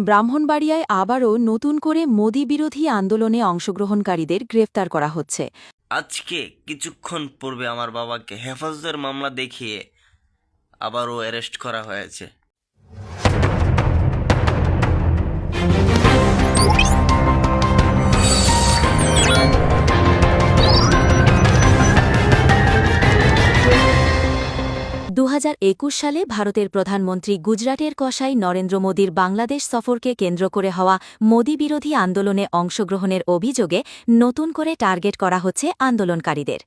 ব্রাহ্মণবাড়িয়ায় আবারও নতুন করে মোদি বিরোধী আন্দোলনে অংশগ্রহণকারীদের গ্রেফতার করা হচ্ছে। আজকে কিছুক্ষণ পূর্বে আমার বাবাকে হেফাজতের মামলা দেখিয়ে আবারও অ্যারেস্ট করা হয়েছে। 2021 সালে ভারতের প্রধানমন্ত্রী গুজরাটের কসাই নরেন্দ্র মোদীর বাংলাদেশ সফরকে কেন্দ্র করে হওয়া মোদি বিরোধী আন্দোলনে অংশগ্রহণের অভিযোগে নতুন করে টার্গেট করা হচ্ছে আন্দোলনকারীদের।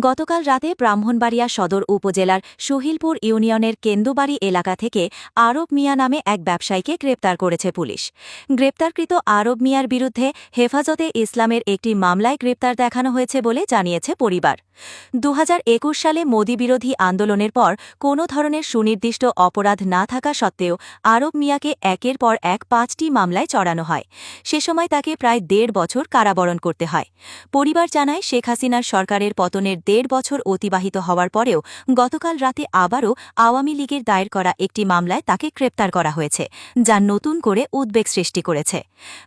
গতকাল রাতে ব্রাহ্মণবাড়িয়া সদর উপজেলার সহিলপুর ইউনিয়নের কেন্দুবাড়ি এলাকা থেকে আরব মিয়া নামে এক ব্যবসায়ীকে গ্রেপ্তার করেছে পুলিশ। গ্রেপ্তারকৃত আরব মিয়ার বিরুদ্ধে হেফাজতে ইসলামের একটি মামলায় গ্রেপ্তার দেখানো হয়েছে বলে জানিয়েছে পরিবার। 2021 সালে মোদি বিরোধী আন্দোলনের পর কোনো ধরনের সুনির্দিষ্ট অপরাধ না থাকা সত্ত্বেও আরব মিয়াকে একের পর এক 5টি মামলায় চড়ানো হয়। সে সময় তাকে প্রায় 1.5 বছর কারাবরণ করতে হয়। পরিবার জানায়, শেখ হাসিনার সরকারের পতনের 1.5 বছর অতিবাহিত হওয়ার পরেও গতকাল রাতে আবারও আওয়ামী লীগের দায়ের করা একটি মামলায় তাকে গ্রেপ্তার করা হয়েছে, যা নতুন করে উদ্বেগ সৃষ্টি করেছে।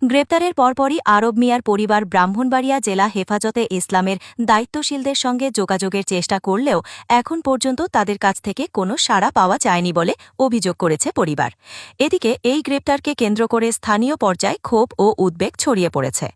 গ্রেপ্তারের পরপরই আরব মিয়ার পরিবার ব্রাহ্মণবাড়িয়া জেলা হেফাজতে ইসলামের দায়িত্বশীলদের সঙ্গে যোগাযোগের চেষ্টা করলেও এখন পর্যন্ত তাদের কাছ থেকে কোনো সাড়া পাওয়া যায়নি বলে অভিযোগ করেছে পরিবার। এদিকে এই গ্রেপ্তারকে কেন্দ্র করে স্থানীয় পর্যায়ে ক্ষোভ ও উদ্বেগ ছড়িয়ে পড়েছে।